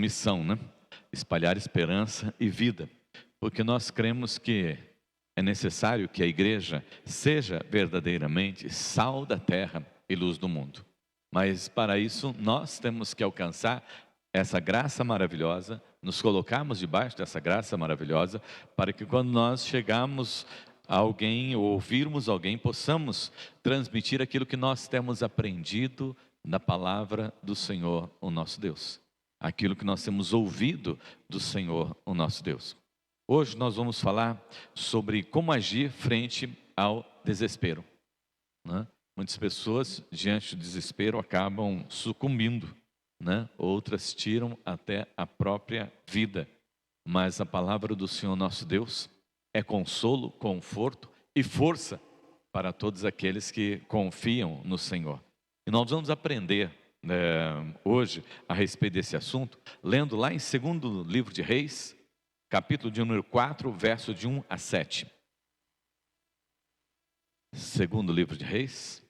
missão, né? Espalhar esperança e vida, porque nós cremos que é necessário que a igreja seja verdadeiramente sal da terra e luz do mundo. Mas para isso nós temos que alcançar essa graça maravilhosa, nos colocarmos debaixo dessa graça maravilhosa, para que quando nós chegarmos a alguém ou ouvirmos alguém, possamos transmitir aquilo que nós temos aprendido na palavra do Senhor, o nosso Deus. Aquilo que nós temos ouvido do Senhor, o nosso Deus. Hoje nós vamos falar sobre como agir frente ao desespero, né? Muitas pessoas, diante do desespero, acabam sucumbindo, né? Outras tiram até a própria vida. Mas a palavra do Senhor nosso Deus é consolo, conforto e força para todos aqueles que confiam no Senhor. E nós vamos aprender hoje a respeito desse assunto, lendo lá em 2º livro de Reis, capítulo de número 4, verso de 1 a 7. 2º livro de Reis,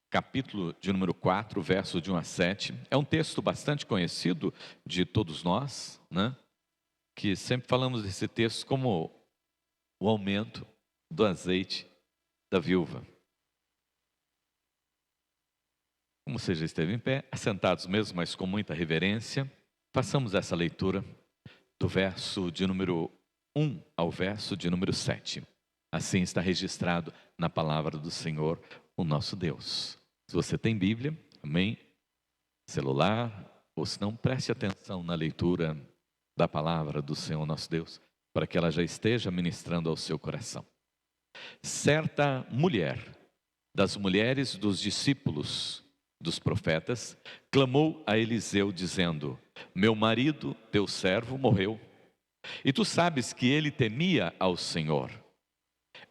capítulo de número 4, verso de 1 a 7. É um texto bastante conhecido de todos nós, né? Que sempre falamos desse texto como o aumento do azeite da viúva. Como você já esteve em pé, assentados mesmo, mas com muita reverência, façamos essa leitura do verso de número 1 ao verso de número 7. Assim está registrado na palavra do Senhor, o nosso Deus. Se você tem Bíblia, amém, celular, ou se não, preste atenção na leitura da palavra do Senhor nosso Deus, para que ela já esteja ministrando ao seu coração. Certa mulher, das mulheres dos discípulos dos profetas, clamou a Eliseu dizendo: meu marido, teu servo, morreu, e tu sabes que ele temia ao Senhor.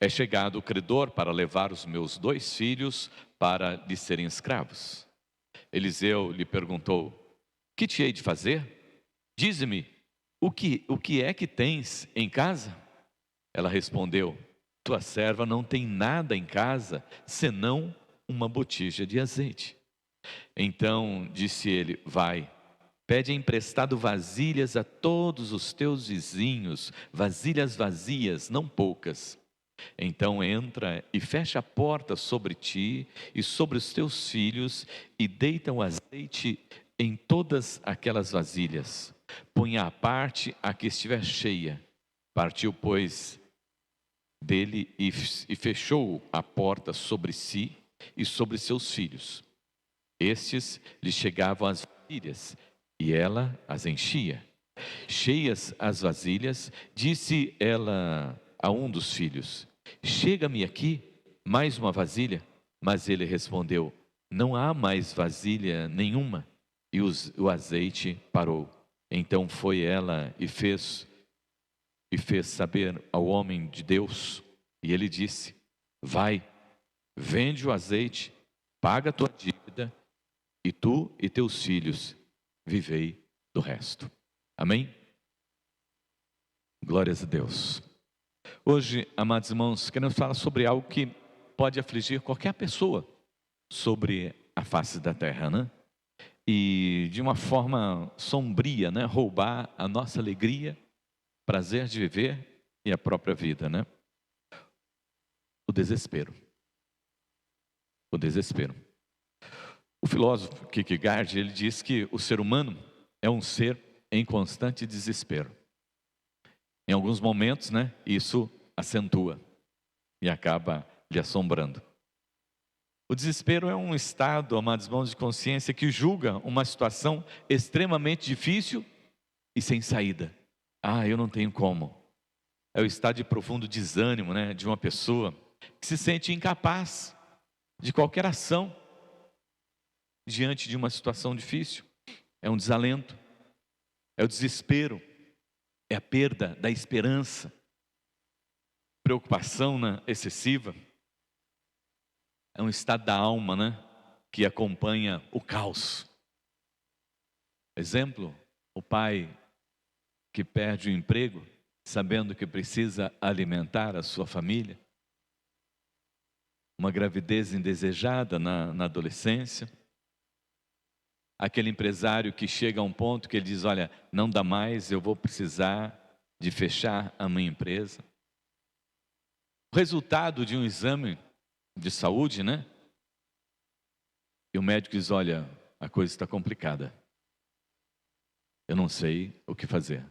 É chegado o credor para levar os meus 2 filhos para lhe serem escravos. Eliseu lhe perguntou: que te hei de fazer? Dize-me, o que é que tens em casa? Ela respondeu: tua serva não tem nada em casa, senão uma botija de azeite. Então disse ele: vai, pede emprestado vasilhas a todos os teus vizinhos, vasilhas vazias, não poucas. Então entra e fecha a porta sobre ti e sobre os teus filhos, e deita o azeite em todas aquelas vasilhas. Põe à parte a que estiver cheia. Partiu, pois, dele e fechou a porta sobre si e sobre seus filhos. Estes lhe chegavam as vasilhas, e ela as enchia. Cheias as vasilhas, disse ela a um dos filhos: chega-me aqui mais uma vasilha. Mas ele respondeu: não há mais vasilha nenhuma. E o azeite parou. Então foi ela e fez saber ao homem de Deus. E ele disse: vai, vende o azeite, paga a tua dívida, e tu e teus filhos vivei do resto. Amém? Glórias a Deus. Hoje, amados irmãos, queremos falar sobre algo que pode afligir qualquer pessoa sobre a face da terra, né? E de uma forma sombria, né? Roubar a nossa alegria, prazer de viver e a própria vida, né? O desespero. O desespero. O filósofo Kierkegaard, ele diz que o ser humano é um ser em constante desespero. Em alguns momentos, né, isso acentua e acaba lhe assombrando. O desespero é um estado, amados irmãos, de consciência que julga uma situação extremamente difícil e sem saída. Eu não tenho como. É o estado de profundo desânimo, né, de uma pessoa que se sente incapaz de qualquer ação diante de uma situação difícil. É um desalento, é o desespero, é a perda da esperança, preocupação, né, excessiva. É um estado da alma, né, que acompanha o caos. Exemplo, o pai que perde o emprego, sabendo que precisa alimentar a sua família. Uma gravidez indesejada na adolescência. aquele empresário que chega a um ponto que ele diz: olha, não dá mais, eu vou precisar de fechar a minha empresa. O resultado de um exame de saúde, né? E o médico diz: olha, a coisa está complicada. Eu não sei o que fazer.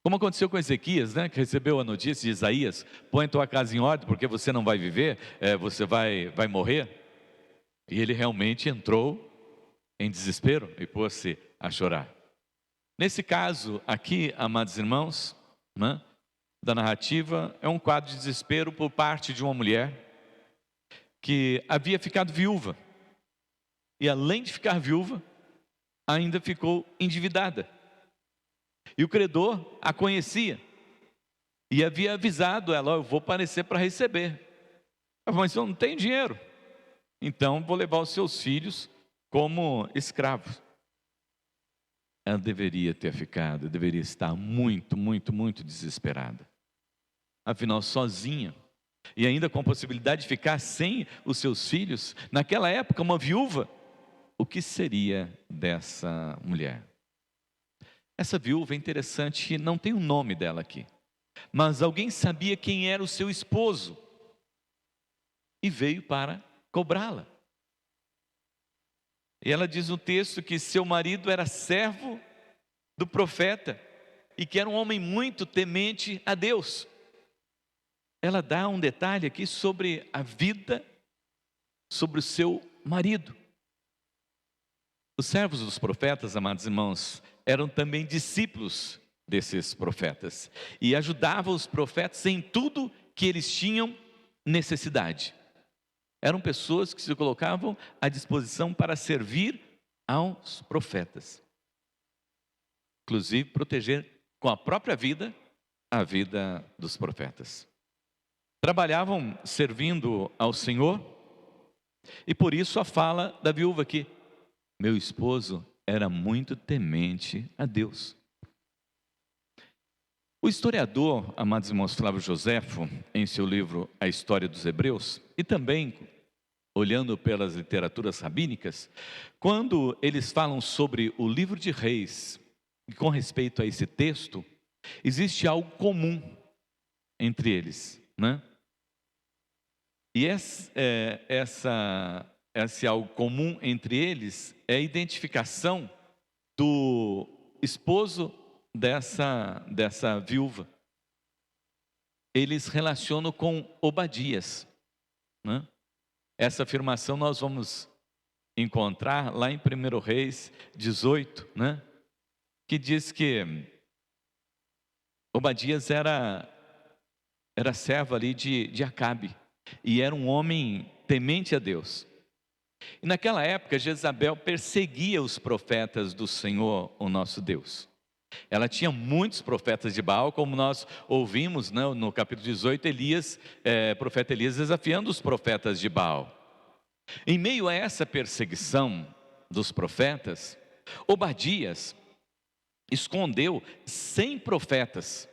Como aconteceu com Ezequias, né? Que recebeu a notícia de Isaías: põe tua casa em ordem, porque você não vai viver, você vai morrer. E ele realmente entrou em desespero e pôs-se a chorar. Nesse caso aqui, amados irmãos, né, da narrativa, é um quadro de desespero por parte de uma mulher que havia ficado viúva. E além de ficar viúva, ainda ficou endividada. E o credor a conhecia e havia avisado ela: eu vou aparecer para receber. Ela falou: mas eu não tenho dinheiro, então vou levar os seus filhos como escravos. Ela deveria ter ficado, deveria estar muito, muito, muito desesperada. Afinal, sozinha, e ainda com a possibilidade de ficar sem os seus filhos, naquela época, uma viúva, o que seria dessa mulher? Essa viúva é interessante, não tem o nome dela aqui, mas alguém sabia quem era o seu esposo e veio para cobrá-la. E ela diz no texto que seu marido era servo do profeta e que era um homem muito temente a Deus. Ela dá um detalhe aqui sobre a vida, sobre o seu marido. Os servos dos profetas, amados irmãos, eram também discípulos desses profetas e ajudavam os profetas em tudo que eles tinham necessidade. Eram pessoas que se colocavam à disposição para servir aos profetas, inclusive proteger com a própria vida a vida dos profetas. Trabalhavam servindo ao Senhor, e por isso a fala da viúva aqui: meu esposo era muito temente a Deus. O historiador, amados irmãos, Flávio Joséfo, em seu livro A História dos Hebreus, e também olhando pelas literaturas rabínicas, quando eles falam sobre o livro de Reis, e com respeito a esse texto, existe algo comum entre eles, né? E esse algo comum entre eles é a identificação do esposo dessa viúva. Eles relacionam com Obadias, né? Essa afirmação nós vamos encontrar lá em 1 Reis 18, né? Que diz que Obadias era servo ali de Acabe e era um homem temente a Deus. E naquela época Jezabel perseguia os profetas do Senhor, o nosso Deus. Ela tinha muitos profetas de Baal, como nós ouvimos, né, no capítulo 18, profeta Elias desafiando os profetas de Baal. Em meio a essa perseguição dos profetas, Obadias escondeu 100 profetas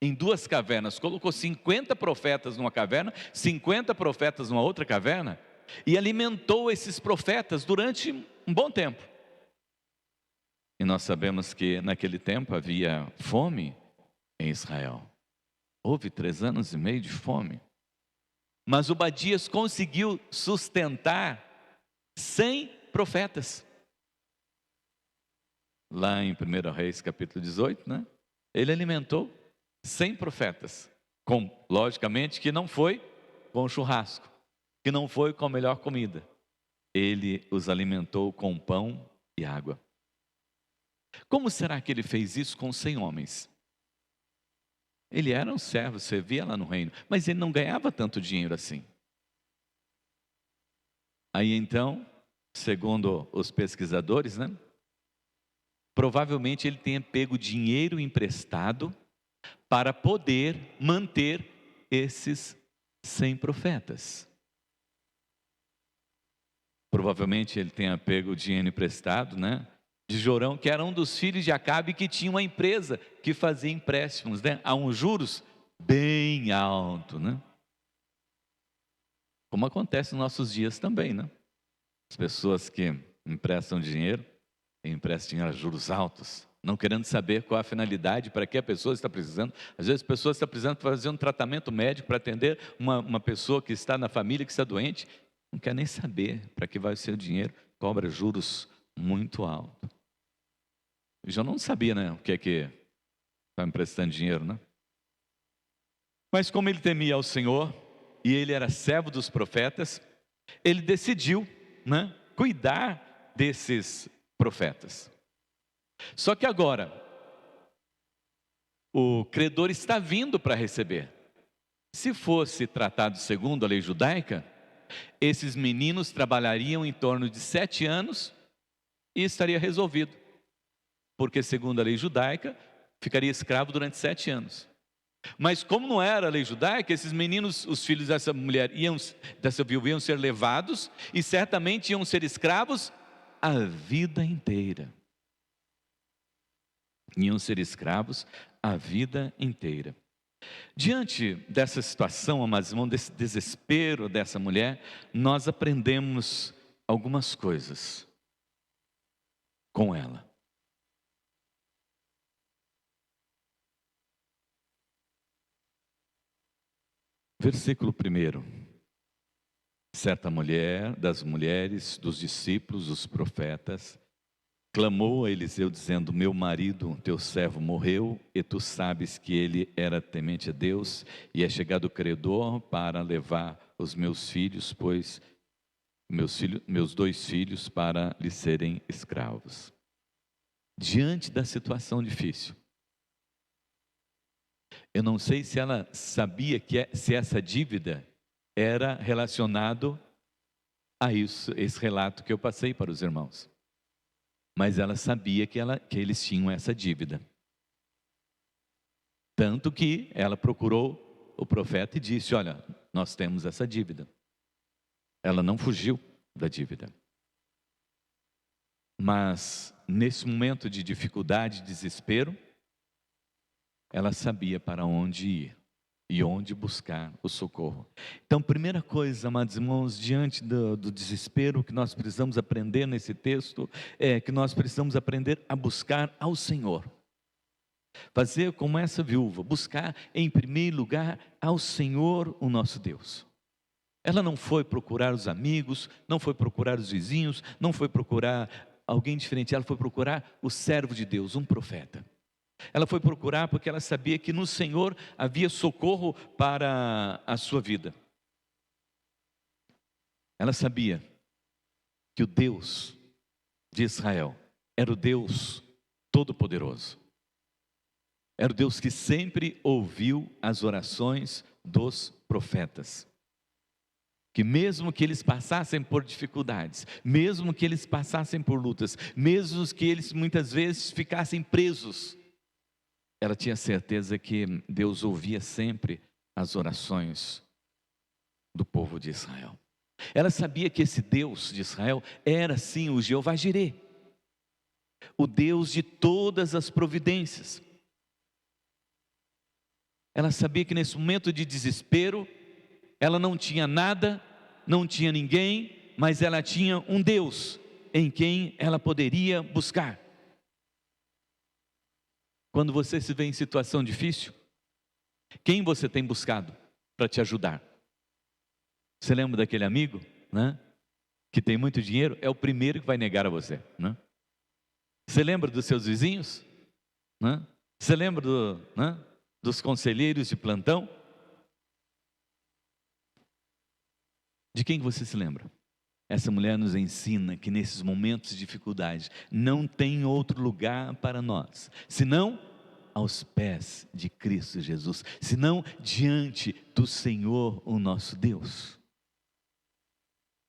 em 2 cavernas, colocou 50 profetas numa caverna, 50 profetas numa outra caverna, e alimentou esses profetas durante um bom tempo. E nós sabemos que naquele tempo havia fome em Israel. Houve 3 anos e meio de fome. Mas Obadias conseguiu sustentar 100 profetas. Lá em 1 Reis capítulo 18, né? Ele alimentou 100 profetas. Logicamente que não foi com churrasco, que não foi com a melhor comida. Ele os alimentou com pão e água. Como será que ele fez isso com 100 homens? Ele era um servo, servia lá no reino, mas ele não ganhava tanto dinheiro assim. Aí então, segundo os pesquisadores, né? Provavelmente ele tenha pego dinheiro emprestado para poder manter esses 100 profetas. Provavelmente ele tenha pego dinheiro emprestado, né? De Jorão, que era um dos filhos de Acabe, que tinha uma empresa que fazia empréstimos, né? A uns juros bem alto, né? Como acontece nos nossos dias também, né? As pessoas que emprestam dinheiro, emprestam dinheiro a juros altos, não querendo saber qual a finalidade, para que a pessoa está precisando. Às vezes a pessoa está precisando fazer um tratamento médico para atender uma pessoa que está na família, que está doente, não quer nem saber para que vai ser o dinheiro, cobra juros muito altos. Eu já não sabia, né, o que é que está emprestando dinheiro, né? Mas como ele temia ao Senhor, e ele era servo dos profetas, ele decidiu, né, cuidar desses profetas. Só que agora, o credor está vindo para receber. Se fosse tratado segundo a lei judaica, esses meninos trabalhariam em torno de 7 anos e estaria resolvido. Porque segundo a lei judaica, ficaria escravo durante 7 anos. Mas como não era a lei judaica, esses meninos, os filhos dessa mulher, dessa viúva, iam ser levados e certamente iam ser escravos a vida inteira. Iam ser escravos a vida inteira. Diante dessa situação, amados irmãos, desse desespero dessa mulher, nós aprendemos algumas coisas com ela. Versículo 1. Certa mulher, das mulheres, dos discípulos, dos profetas, clamou a Eliseu dizendo: meu marido, teu servo, morreu, e tu sabes que ele era temente a Deus, e é chegado o credor para levar os meus filhos, pois meus 2 filhos para lhe serem escravos. Diante da situação difícil, eu não sei se ela sabia se essa dívida era relacionado a isso, esse relato que eu passei para os irmãos. Mas ela sabia que eles tinham essa dívida. Tanto que ela procurou o profeta e disse: olha, nós temos essa dívida. Ela não fugiu da dívida. Mas nesse momento de dificuldade, desespero, ela sabia para onde ir e onde buscar o socorro. Então, primeira coisa, amados irmãos, diante do desespero que nós precisamos aprender nesse texto, é que nós precisamos aprender a buscar ao Senhor. Fazer como essa viúva, buscar em primeiro lugar ao Senhor, o nosso Deus. Ela não foi procurar os amigos, não foi procurar os vizinhos, não foi procurar alguém diferente, ela foi procurar o servo de Deus, um profeta. Ela foi procurar porque ela sabia que no Senhor havia socorro para a sua vida. Ela sabia que o Deus de Israel era o Deus Todo-Poderoso. Era o Deus que sempre ouviu as orações dos profetas. Que mesmo que eles passassem por dificuldades, mesmo que eles passassem por lutas, mesmo que eles muitas vezes ficassem presos, ela tinha certeza que Deus ouvia sempre as orações do povo de Israel. Ela sabia que esse Deus de Israel era sim o Jeová Jirê, o Deus de todas as providências. Ela sabia que nesse momento de desespero, ela não tinha nada, não tinha ninguém, mas ela tinha um Deus em quem ela poderia buscar. Quando você se vê em situação difícil, quem você tem buscado para te ajudar? Você lembra daquele amigo, né, que tem muito dinheiro? É o primeiro que vai negar a você, né? Você lembra dos seus vizinhos, né? Você lembra dos conselheiros de plantão? De quem você se lembra? Essa mulher nos ensina que nesses momentos de dificuldade não tem outro lugar para nós, senão aos pés de Cristo Jesus, senão diante do Senhor, o nosso Deus.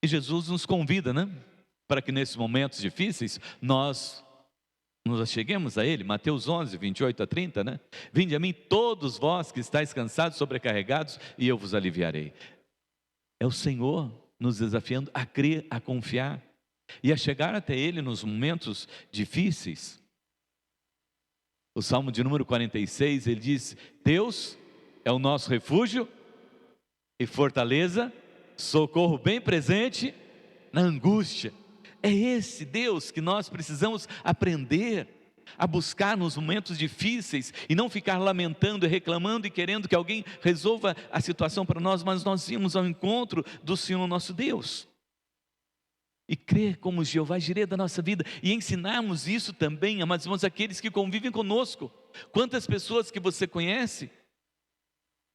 E Jesus nos convida, né, para que nesses momentos difíceis nós nos acheguemos a Ele. Mateus 11, 28 a 30, né? Vinde a mim todos vós que estáis cansados, sobrecarregados, e eu vos aliviarei. É o Senhor nos desafiando a crer, a confiar e a chegar até Ele nos momentos difíceis. O Salmo de número 46, ele diz: Deus é o nosso refúgio e fortaleza, socorro bem presente na angústia. É esse Deus que nós precisamos aprender a buscar nos momentos difíceis e não ficar lamentando e reclamando e querendo que alguém resolva a situação para nós, mas nós irmos ao encontro do Senhor nosso Deus e crer como Jeová Jireh da nossa vida e ensinarmos isso também, amados irmãos, aqueles que convivem conosco. Quantas pessoas que você conhece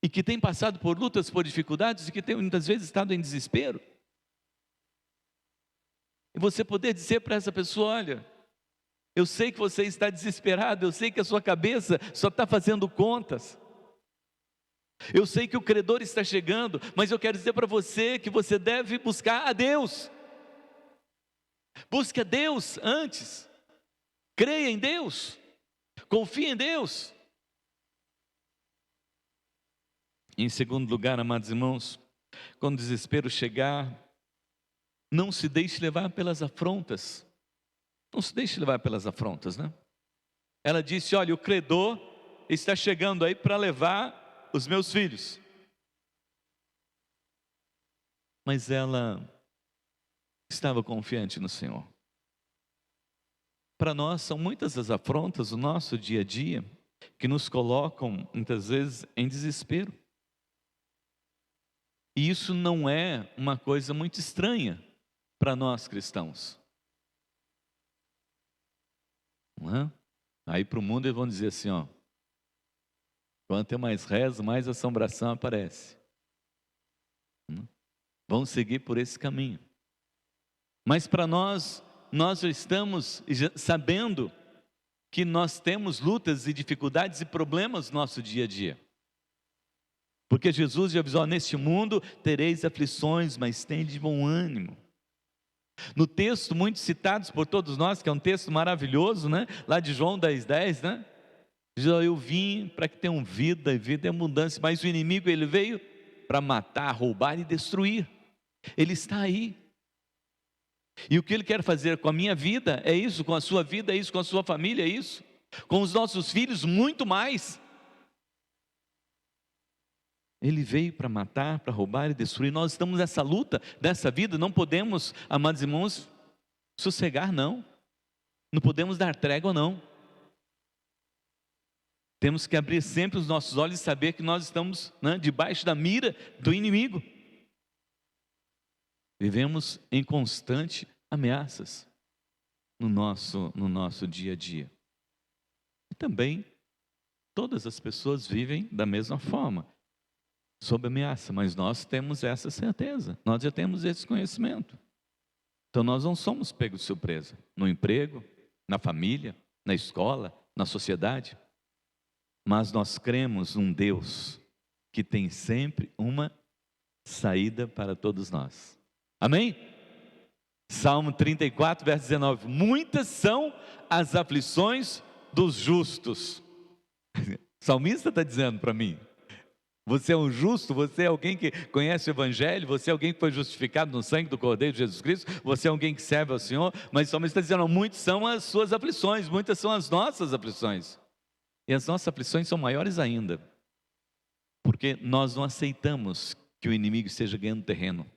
e que têm passado por lutas, por dificuldades e que têm muitas vezes estado em desespero, e você poder dizer para essa pessoa: olha, eu sei que você está desesperado, eu sei que a sua cabeça só está fazendo contas, eu sei que o credor está chegando, mas eu quero dizer para você que você deve buscar a Deus. Busque a Deus antes, creia em Deus, confie em Deus. Em segundo lugar, amados irmãos, quando o desespero chegar, não se deixe levar pelas afrontas. Não se deixe levar pelas afrontas, né? Ela disse: olha, o credor está chegando aí para levar os meus filhos. Mas ela estava confiante no Senhor. Para nós são muitas as afrontas do nosso dia a dia que nos colocam muitas vezes em desespero. E isso não é uma coisa muito estranha para nós cristãos. Não é? Aí para o mundo eles vão dizer assim, ó: quanto é mais rezo, mais assombração aparece. Vão seguir por esse caminho. Mas para nós já estamos sabendo que nós temos lutas e dificuldades e problemas no nosso dia a dia. Porque Jesus já avisou: neste mundo tereis aflições, mas tende bom ânimo. No texto muito citado por todos nós, que é um texto maravilhoso, né? Lá de João 10:10, né? Diz: eu vim para que tenham vida e vida em abundância, mas o inimigo, ele veio para matar, roubar e destruir. Ele está aí. E o que ele quer fazer com a minha vida é isso, com a sua vida é isso, com a sua família é isso, com os nossos filhos muito mais. Ele veio para matar, para roubar e destruir. Nós estamos nessa luta, dessa vida. Não podemos, amados irmãos, sossegar, não. Não podemos dar trégua, não. Temos que abrir sempre os nossos olhos e saber que nós estamos, né, debaixo da mira do inimigo. Vivemos em constante ameaças no nosso dia a dia. E também todas as pessoas vivem da mesma forma, sob ameaça, mas nós temos essa certeza, nós já temos esse conhecimento. Então nós não somos pegos de surpresa, no emprego, na família, na escola, na sociedade, mas nós cremos num Deus que tem sempre uma saída para todos nós. Amém? Salmo 34, verso 19: muitas são as aflições dos justos. O salmista está dizendo para mim: você é um justo, você é alguém que conhece o Evangelho, você é alguém que foi justificado no sangue do Cordeiro de Jesus Cristo, você é alguém que serve ao Senhor, mas o salmista está dizendo: muitas são as suas aflições, muitas são as nossas aflições, e as nossas aflições são maiores ainda, porque nós não aceitamos que o inimigo esteja ganhando terreno,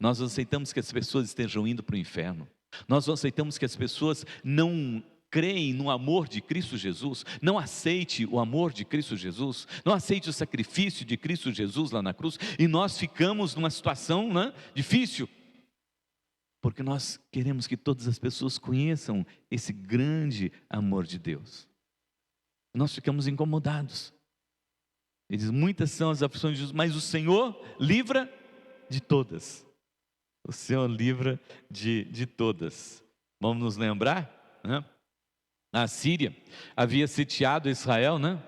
nós não aceitamos que as pessoas estejam indo para o inferno, nós não aceitamos que as pessoas não creem no amor de Cristo Jesus, não aceite o amor de Cristo Jesus, não aceite o sacrifício de Cristo Jesus lá na cruz, e nós ficamos numa situação, né, difícil, porque nós queremos que todas as pessoas conheçam esse grande amor de Deus. Nós ficamos incomodados. Ele diz: muitas são as aflições de Jesus, mas o Senhor livra de todas. O Senhor livra de todas. Vamos nos lembrar, né? A Síria havia sitiado Israel, né?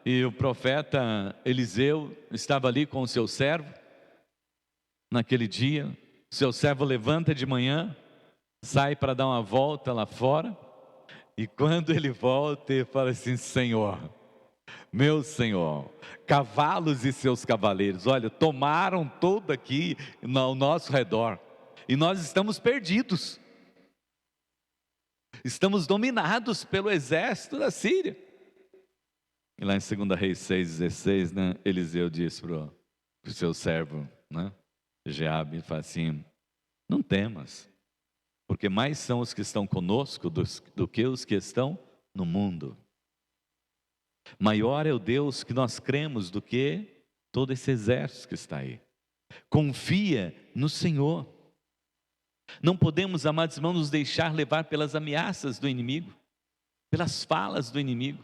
E o profeta Eliseu estava ali com o seu servo. Naquele dia, seu servo levanta de manhã, sai para dar uma volta lá fora, e quando ele volta, ele fala assim: Senhor, meu Senhor, cavalos e seus cavaleiros, olha, tomaram todo aqui ao nosso redor, e nós estamos perdidos. Estamos dominados pelo exército da Síria. E lá em 2 Reis 6,16, né, Eliseu disse para o seu servo, né, Jeabe, ele fala assim: não temas, porque mais são os que estão conosco do que os que estão no mundo. Maior é o Deus que nós cremos do que todo esse exército que está aí. Confia no Senhor. Não podemos, amados irmãos, nos deixar levar pelas ameaças do inimigo, pelas falas do inimigo.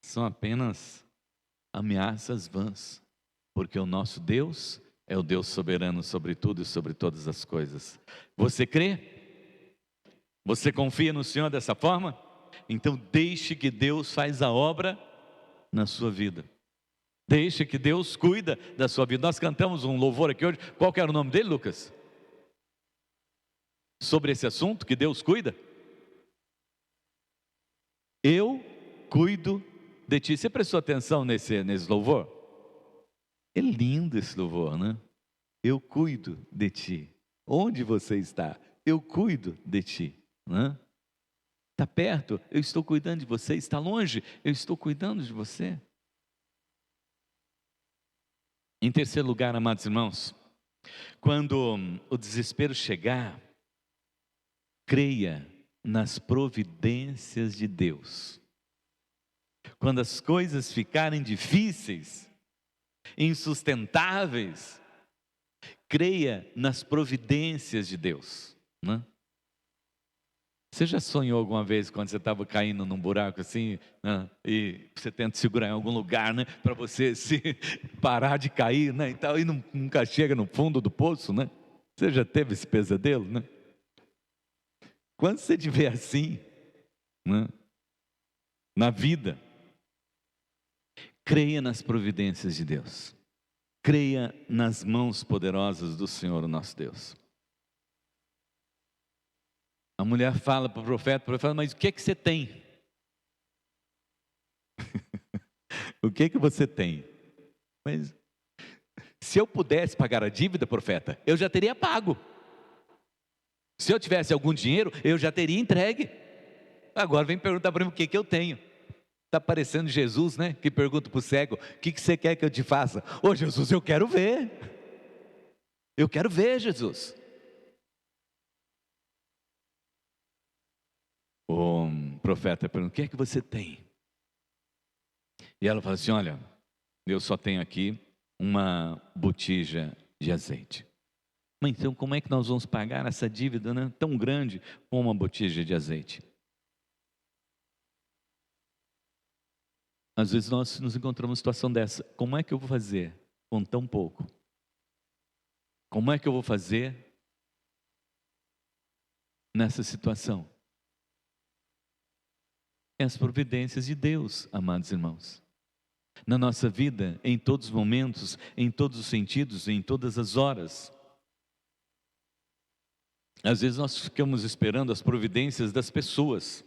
São apenas ameaças vãs, porque o nosso Deus é o Deus soberano sobre tudo e sobre todas as coisas. Você crê? Você confia no Senhor dessa forma? Então deixe que Deus faz a obra na sua vida. Deixe que Deus cuida da sua vida. Nós cantamos um louvor aqui hoje. Qual que era o nome dele, Lucas? Sobre esse assunto que Deus cuida? Eu cuido de ti. Você prestou atenção nesse louvor? É lindo esse louvor, né? Eu cuido de ti. Onde você está? Eu cuido de ti, né? Está perto? Eu estou cuidando de você. Está longe? Eu estou cuidando de você. Em terceiro lugar, amados irmãos, quando o desespero chegar, creia nas providências de Deus. Quando as coisas ficarem difíceis, insustentáveis, creia nas providências de Deus, né? Você já sonhou alguma vez quando você estava caindo num buraco assim, né? E você tenta segurar em algum lugar, né? Para você se parar de cair, né? E tal, e nunca chega no fundo do poço, né? Você já teve esse pesadelo, né? Quando você estiver assim, né? Na vida, creia nas providências de Deus. Creia nas mãos poderosas do Senhor, o nosso Deus. A mulher fala para o profeta fala, mas o que você tem? O que você tem? Mas se eu pudesse pagar a dívida, profeta, eu já teria pago. Se eu tivesse algum dinheiro, eu já teria entregue. Agora vem perguntar para mim o que eu tenho. Está parecendo Jesus, né? Que pergunta para o cego, o que você quer que eu te faça? Ô Jesus, eu quero ver. Eu quero ver, Jesus. O profeta pergunta, o que é que você tem? E ela fala assim, olha, eu só tenho aqui uma botija de azeite. Mas então como é que nós vamos pagar essa dívida, né, tão grande com uma botija de azeite? Às vezes nós nos encontramos numa situação dessa. Como é que eu vou fazer com tão pouco? Como é que eu vou fazer nessa situação? É as providências de Deus, amados irmãos. Na nossa vida, em todos os momentos, em todos os sentidos, em todas as horas. Às vezes nós ficamos esperando as providências das pessoas.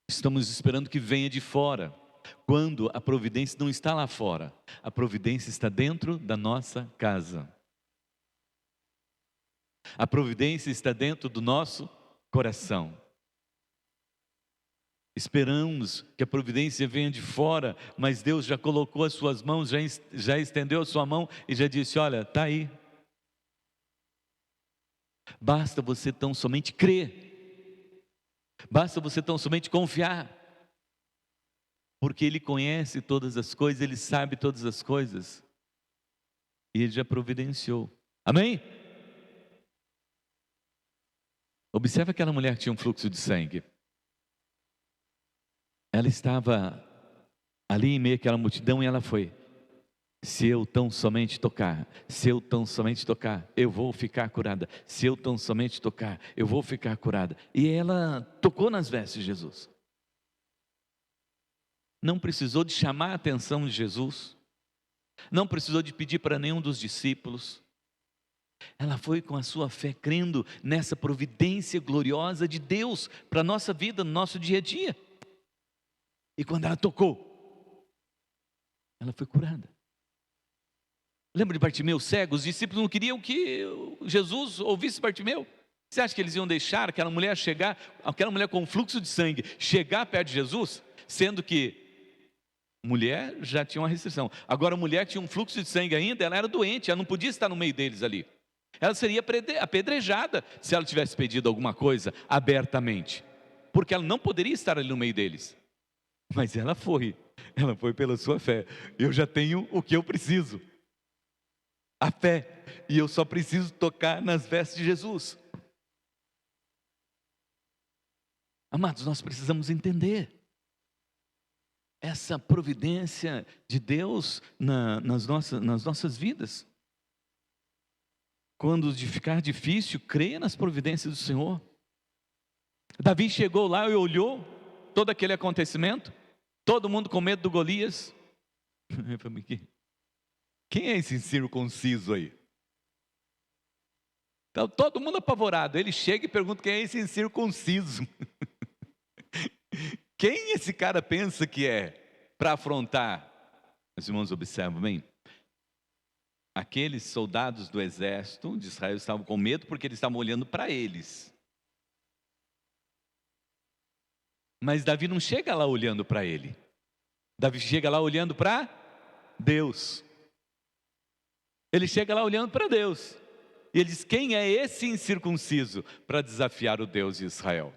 Estamos esperando que venha de fora, quando a providência não está lá fora. A providência está dentro da nossa casa. A providência está dentro do nosso coração. Esperamos que a providência venha de fora, mas Deus já colocou as suas mãos, já estendeu a sua mão e já disse, olha, está aí. Basta você tão somente crer. Basta você tão somente confiar. Porque Ele conhece todas as coisas, Ele sabe todas as coisas. E Ele já providenciou. Amém? Observa aquela mulher que tinha um fluxo de sangue. Ela estava ali em meio àquela multidão e ela foi. Se eu tão somente tocar, se eu tão somente tocar, eu vou ficar curada. Se eu tão somente tocar, eu vou ficar curada. E ela tocou nas vestes de Jesus. Não precisou de chamar a atenção de Jesus. Não precisou de pedir para nenhum dos discípulos. Ela foi com a sua fé crendo nessa providência gloriosa de Deus para a nossa vida, no nosso dia a dia. E quando ela tocou, ela foi curada. Lembra de Bartimeu cego? Os discípulos não queriam que Jesus ouvisse Bartimeu. Você acha que eles iam deixar aquela mulher chegar, aquela mulher com fluxo de sangue, chegar perto de Jesus? Sendo que mulher já tinha uma restrição. Agora a mulher tinha um fluxo de sangue ainda, ela era doente, ela não podia estar no meio deles ali. Ela seria apedrejada se ela tivesse pedido alguma coisa abertamente, porque ela não poderia estar ali no meio deles. Mas ela foi pela sua fé. Eu já tenho o que eu preciso, a fé, e eu só preciso tocar nas vestes de Jesus. Amados, nós precisamos entender essa providência de Deus nas nossas vidas. Quando ficar difícil, creia nas providências do Senhor. Davi chegou lá e olhou todo aquele acontecimento, todo mundo com medo do Golias. Quem é esse incircunciso aí? Então, todo mundo apavorado. Ele chega e pergunta: quem é esse incircunciso? Quem esse cara pensa que é para afrontar? Os irmãos observam bem. Aqueles soldados do exército de Israel estavam com medo porque eles estavam olhando para eles. Mas Davi não chega lá olhando para ele. Davi chega lá olhando para Deus. Ele chega lá olhando para Deus. E ele diz: quem é esse incircunciso para desafiar o Deus de Israel?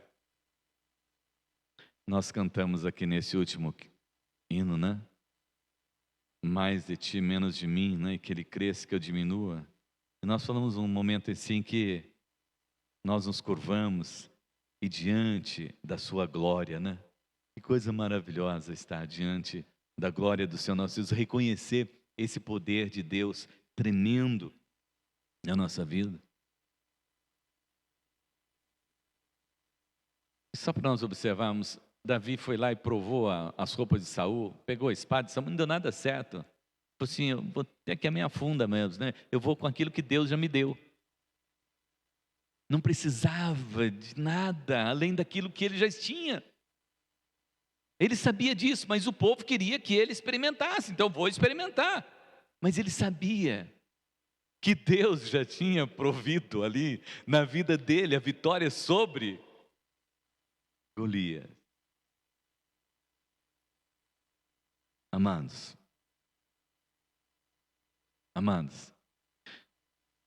Nós cantamos aqui nesse último hino, né? Mais de ti, menos de mim, né? Que ele cresça, que eu diminua. E nós falamos um momento assim que nós nos curvamos e diante da sua glória, né? Que coisa maravilhosa estar diante da glória do Senhor nosso Deus, reconhecer esse poder de Deus tremendo na nossa vida. Só para nós observarmos, Davi foi lá e provou as roupas de Saul, pegou a espada de Saul, não deu nada certo. Falou assim: eu vou ter aqui a minha funda mesmo, né? Eu vou com aquilo que Deus já me deu. Não precisava de nada além daquilo que ele já tinha. Ele sabia disso, mas o povo queria que ele experimentasse, então vou experimentar. Mas ele sabia que Deus já tinha provido ali na vida dele a vitória sobre Golias. Amados,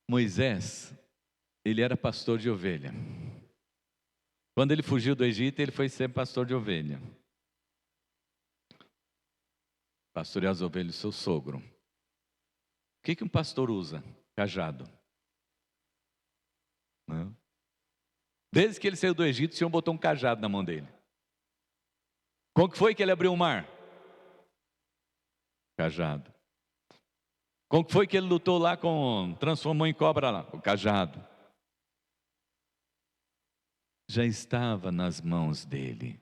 Moisés, ele era pastor de ovelha. Quando ele fugiu do Egito, ele foi ser pastor de ovelha. Pastorear as ovelhas do seu sogro. O que um pastor usa? Cajado. Não? Desde que ele saiu do Egito, o Senhor botou um cajado na mão dele. Como que foi que ele abriu o mar? Cajado. Como que foi que ele lutou lá transformou em cobra lá? O cajado. Já estava nas mãos dele.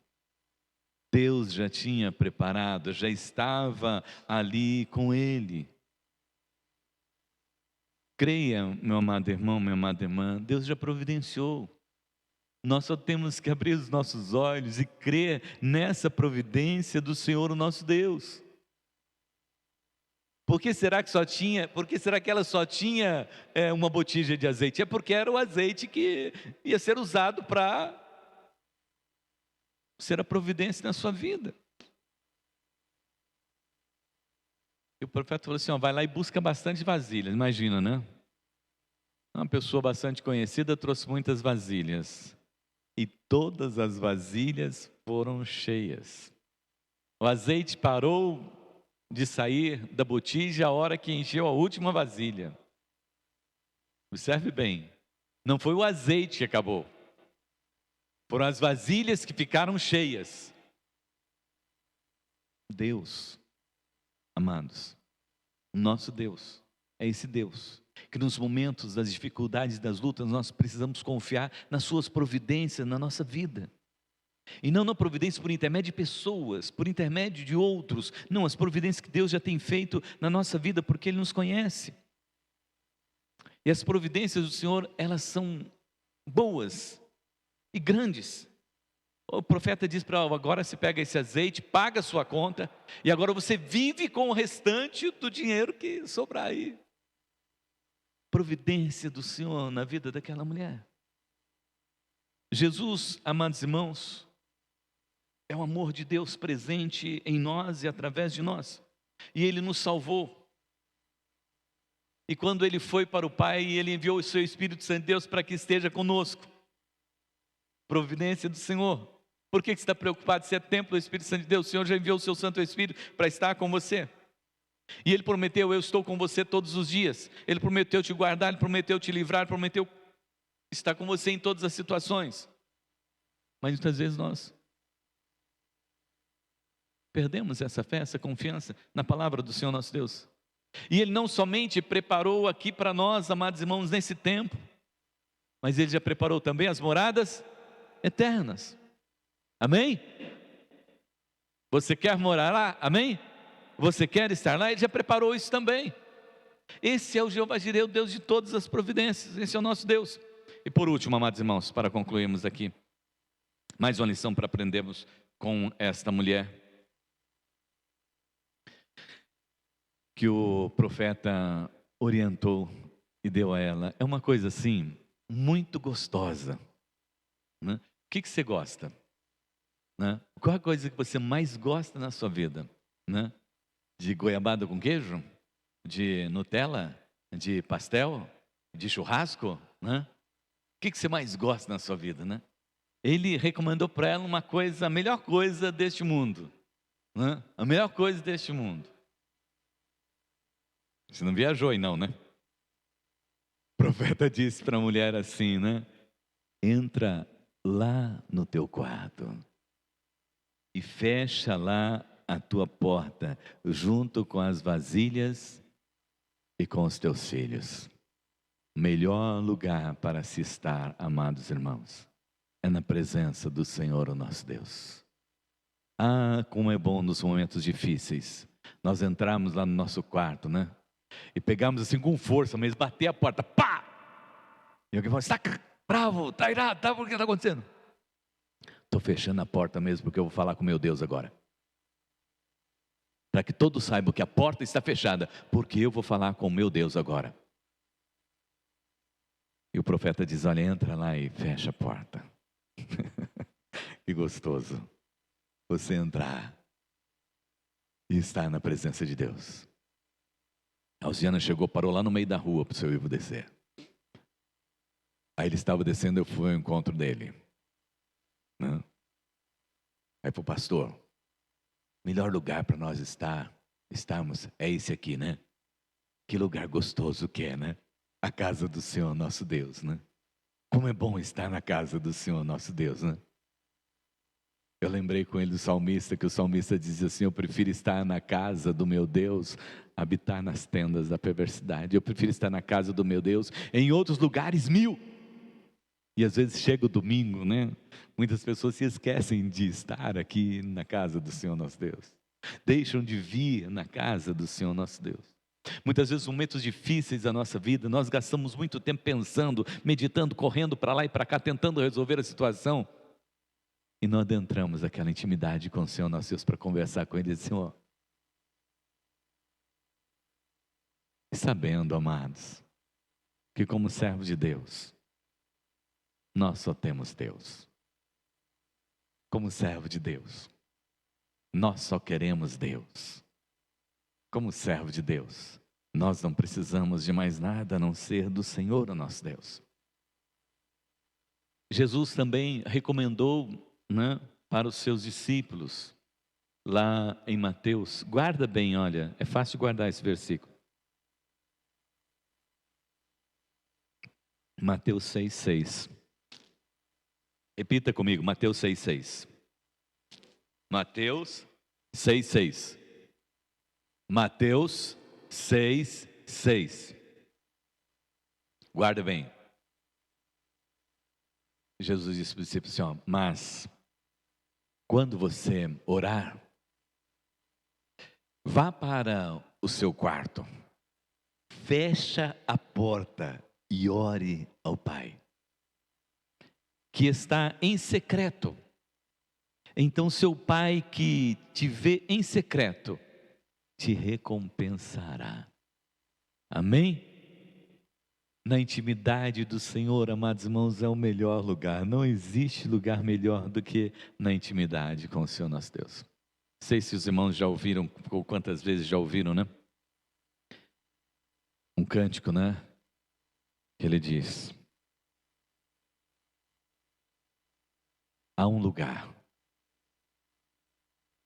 Deus já tinha preparado, já estava ali com ele. Creia, meu amado irmão, minha amada irmã, Deus já providenciou. Nós só temos que abrir os nossos olhos e crer nessa providência do Senhor, o nosso Deus. Por que será que ela só tinha uma botija de azeite? É porque era o azeite que ia ser usado para ser a providência na sua vida. E o profeta falou assim: vai lá e busca bastante vasilhas. Imagina, né? Uma pessoa bastante conhecida trouxe muitas vasilhas. E todas as vasilhas foram cheias. O azeite parou de sair da botija a hora que encheu a última vasilha. Observe bem, não foi o azeite que acabou, foram as vasilhas que ficaram cheias. Deus, amados, nosso Deus é esse Deus que nos momentos das dificuldades, das lutas, nós precisamos confiar nas suas providências na nossa vida. E não na providência por intermédio de pessoas, por intermédio de outros. Não, as providências que Deus já tem feito na nossa vida, porque Ele nos conhece. E as providências do Senhor, elas são boas e grandes. O profeta diz para ela: agora você pega esse azeite, paga a sua conta, e agora você vive com o restante do dinheiro que sobrar aí. Providência do Senhor na vida daquela mulher. Jesus, amados irmãos, é o amor de Deus presente em nós e através de nós. E Ele nos salvou. E quando ele foi para o Pai, ele enviou o seu Espírito Santo de Deus para que esteja conosco. Providência do Senhor. Por que você está preocupado se é templo do Espírito Santo de Deus? O Senhor já enviou o seu Santo Espírito para estar com você. E Ele prometeu: eu estou com você todos os dias. Ele prometeu te guardar, Ele prometeu te livrar, Ele prometeu estar com você em todas as situações. Mas muitas vezes nós perdemos essa fé, essa confiança na palavra do Senhor nosso Deus. E Ele não somente preparou aqui para nós, amados irmãos, nesse tempo, mas Ele já preparou também as moradas eternas. Amém? Você quer morar lá? Amém? Você quer estar lá? Ele já preparou isso também. Esse é o Jeová Jireh, o Deus de todas as providências. Esse é o nosso Deus. E por último, amados irmãos, para concluirmos aqui, mais uma lição para aprendermos com esta mulher, que o profeta orientou e deu a ela. É uma coisa assim, muito gostosa, né? O que você gosta? Né? Qual a coisa que você mais gosta na sua vida? Né? De goiabada com queijo? De Nutella? De pastel? De churrasco? Né? O que você mais gosta na sua vida? Né? Ele recomendou para ela uma coisa, a melhor coisa deste mundo. Né? A melhor coisa deste mundo. Você não viajou aí não, né? O profeta disse para a mulher assim, né? Entra lá no teu quarto e fecha lá a tua porta, junto com as vasilhas e com os teus filhos. Melhor lugar para se estar, amados irmãos, é na presença do Senhor, o nosso Deus. Ah, como é bom nos momentos difíceis nós entrarmos lá no nosso quarto, né? E pegamos assim com força, mas bater a porta, pá! E alguém fala, está bravo, está irado, tá, por que está acontecendo? Estou fechando a porta mesmo, porque eu vou falar com meu Deus agora. Para que todos saibam que a porta está fechada, porque eu vou falar com o meu Deus agora. E o profeta diz, olha, entra lá e fecha a porta. Que gostoso você entrar e estar na presença de Deus. A Alziana chegou, parou lá no meio da rua para o seu Ivo descer. Aí ele estava descendo, eu fui ao encontro dele. Né? Aí para o pastor, melhor lugar para nós estarmos é esse aqui, né? Que lugar gostoso que é, né? A casa do Senhor nosso Deus, né? Como é bom estar na casa do Senhor nosso Deus, né? Eu lembrei com ele do salmista, que o salmista dizia assim, eu prefiro estar na casa do meu Deus, habitar nas tendas da perversidade. Eu prefiro estar na casa do meu Deus, em outros lugares 1000. E às vezes chega o domingo, né? Muitas pessoas se esquecem de estar aqui na casa do Senhor nosso Deus. Deixam de vir na casa do Senhor nosso Deus. Muitas vezes, momentos difíceis da nossa vida, nós gastamos muito tempo pensando, meditando, correndo para lá e para cá, tentando resolver a situação. E não adentramos aquela intimidade com o Senhor nosso Deus para conversar com Ele e dizer, Senhor, sabendo, amados, que como servos de Deus, nós só temos Deus. Como servo de Deus, nós só queremos Deus. Como servo de Deus, nós não precisamos de mais nada a não ser do Senhor, o nosso Deus. Jesus também recomendou, né, para os seus discípulos, lá em Mateus, guarda bem, olha, é fácil guardar esse versículo. Mateus 6,6. Repita comigo, Mateus 6,6. Mateus 6,6. Mateus 6,6. Guarda bem. Jesus disse para os discípulos assim, ó, mas quando você orar, vá para o seu quarto, fecha a porta e ore ao Pai, que está em secreto. Então seu Pai que te vê em secreto, te recompensará. Amém? Na intimidade do Senhor, amados irmãos, é o melhor lugar. Não existe lugar melhor do que na intimidade com o Senhor nosso Deus. Não sei se os irmãos já ouviram, ou quantas vezes já ouviram, né? um cântico, né? Que ele diz: há um lugar,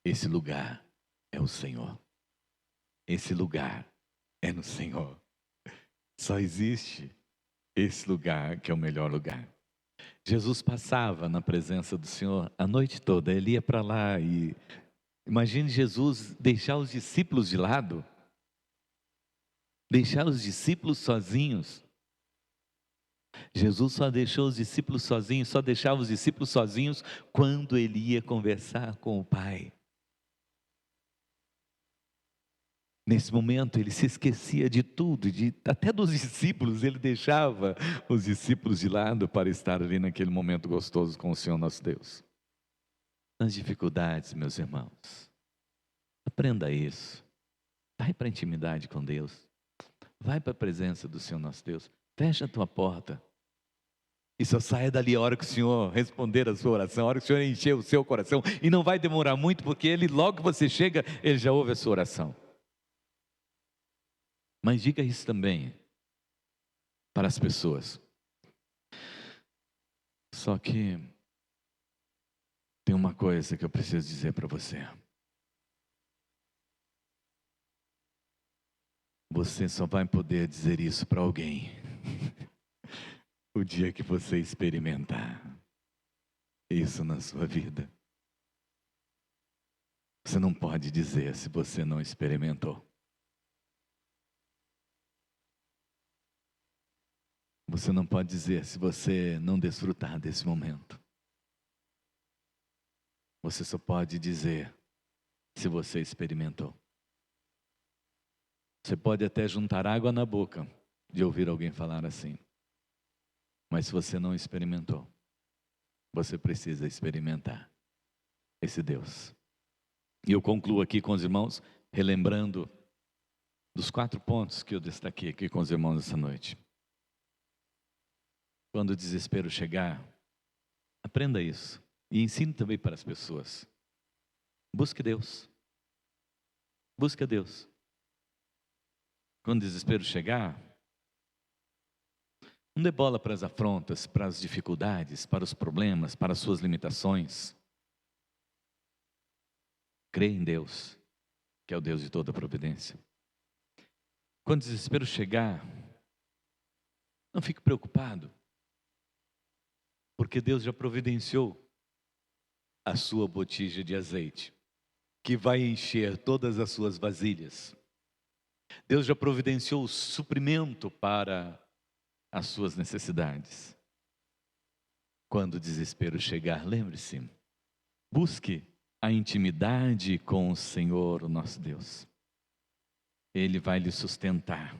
esse lugar é o Senhor. Esse lugar é no Senhor. Só existe esse lugar que é o melhor lugar. Jesus passava na presença do Senhor a noite toda, ele ia para lá e imagine Jesus deixar os discípulos de lado, deixar os discípulos sozinhos. Jesus só deixou os discípulos sozinhos, só deixava os discípulos sozinhos quando ele ia conversar com o Pai. Nesse momento ele se esquecia de tudo, até dos discípulos, ele deixava os discípulos de lado para estar ali naquele momento gostoso com o Senhor nosso Deus. Nas dificuldades, meus irmãos, aprenda isso. Vai para a intimidade com Deus, vai para a presença do Senhor nosso Deus, fecha a tua porta e só saia dali a hora que o Senhor responder a sua oração, a hora que o Senhor encher o seu coração, e não vai demorar muito, porque ele, logo que você chega, ele já ouve a sua oração. Mas diga isso também para as pessoas. Só que tem uma coisa que eu preciso dizer para você. Você só vai poder dizer isso para alguém o dia que você experimentar isso na sua vida. Você não pode dizer se você não experimentou. Você não pode dizer se você não desfrutar desse momento. Você só pode dizer se você experimentou. Você pode até juntar água na boca de ouvir alguém falar assim. Mas se você não experimentou, você precisa experimentar esse Deus. E eu concluo aqui com os irmãos, relembrando dos 4 pontos que eu destaquei aqui com os irmãos essa noite. Quando o desespero chegar, aprenda isso. E ensine também para as pessoas. Busque Deus. Busque a Deus. Quando o desespero chegar, não dê bola para as afrontas, para as dificuldades, para os problemas, para as suas limitações. Crê em Deus, que é o Deus de toda providência. Quando o desespero chegar, não fique preocupado, porque Deus já providenciou a sua botija de azeite, que vai encher todas as suas vasilhas. Deus já providenciou o suprimento para as suas necessidades. Quando o desespero chegar, lembre-se, busque a intimidade com o Senhor, o nosso Deus. Ele vai lhe sustentar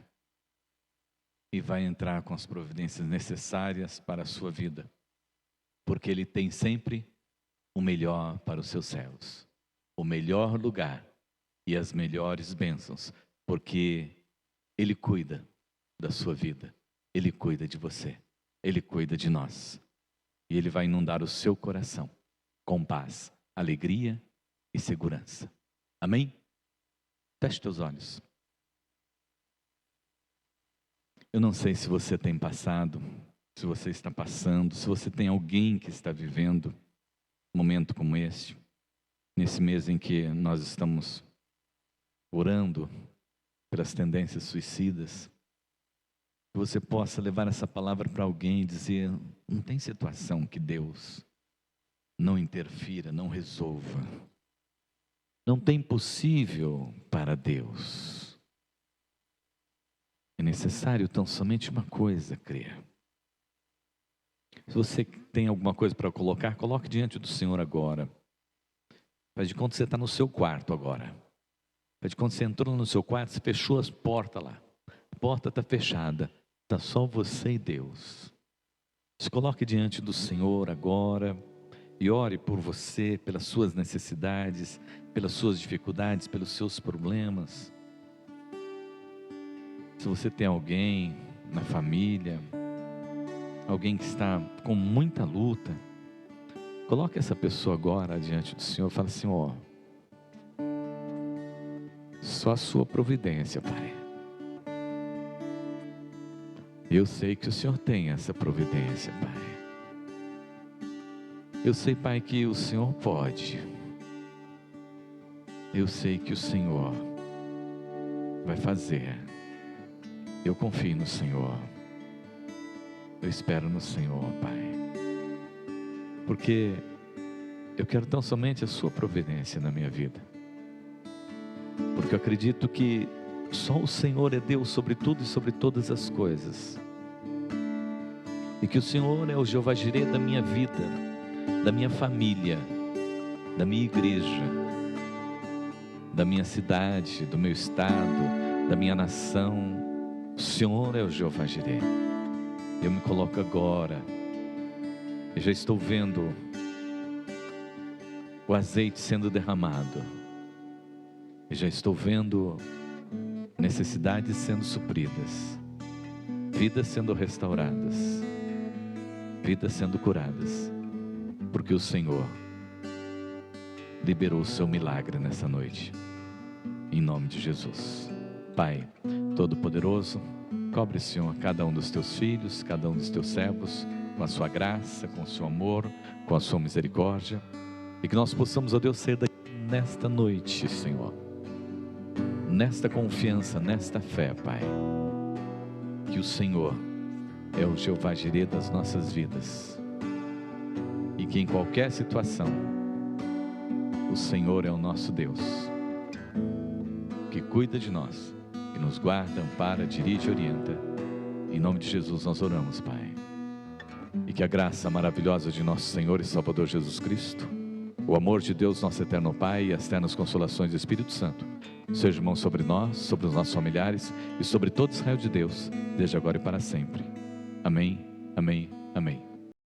e vai entrar com as providências necessárias para a sua vida, porque Ele tem sempre o melhor para os seus servos, o melhor lugar e as melhores bênçãos, porque Ele cuida da sua vida, Ele cuida de você, Ele cuida de nós, e Ele vai inundar o seu coração com paz, alegria e segurança. Amém? Feche teus olhos. Eu não sei se você tem passado, se você está passando, se você tem alguém que está vivendo um momento como este, nesse mês em que nós estamos orando pelas tendências suicidas, que você possa levar essa palavra para alguém e dizer: não tem situação que Deus não interfira, não resolva. Não tem impossível para Deus. É necessário tão somente uma coisa, crer. Se você tem alguma coisa para colocar, coloque diante do Senhor agora. Faz de conta que você está no seu quarto agora. Faz de conta que você entrou no seu quarto, você fechou as portas lá. A porta está fechada. Está só você e Deus. Se coloque diante do Senhor agora e ore por você, pelas suas necessidades, pelas suas dificuldades, pelos seus problemas. Se você tem alguém na família, alguém que está com muita luta, coloque essa pessoa agora diante do Senhor. Fala assim: ó, só a sua providência, Pai. Eu sei que o Senhor tem essa providência, Pai. Eu sei, Pai, que o Senhor pode. Eu sei que o Senhor vai fazer. Eu confio no Senhor. Eu espero no Senhor, Pai. Porque eu quero tão somente a sua providência na minha vida. Porque eu acredito que só o Senhor é Deus sobre tudo e sobre todas as coisas. E que o Senhor é o Jeová Jireh da minha vida, da minha família, da minha igreja, da minha cidade, do meu estado, da minha nação. O Senhor é o Jeová Jireh. Eu me coloco agora. Eu já estou vendo o azeite sendo derramado. Eu já estou vendo necessidades sendo supridas, vidas sendo restauradas, vidas sendo curadas, porque o Senhor liberou o seu milagre nessa noite, em nome de Jesus. Pai Todo-Poderoso, cobre, Senhor, cada um dos teus filhos, cada um dos teus servos, com a sua graça, com o seu amor, com a sua misericórdia, e que nós possamos, ó Deus, ser daqui nesta noite, Senhor, nesta confiança, nesta fé, Pai, que o Senhor é o Jeová Jireh das nossas vidas, e que em qualquer situação, o Senhor é o nosso Deus, que cuida de nós, que nos guarda, ampara, dirige e orienta. Em nome de Jesus nós oramos, Pai. E que a graça maravilhosa de nosso Senhor e Salvador Jesus Cristo, o amor de Deus, nosso eterno Pai, e as ternas consolações do Espírito Santo, sejam sobre nós, sobre os nossos familiares e sobre todo Israel de Deus, desde agora e para sempre. Amém, amém, amém.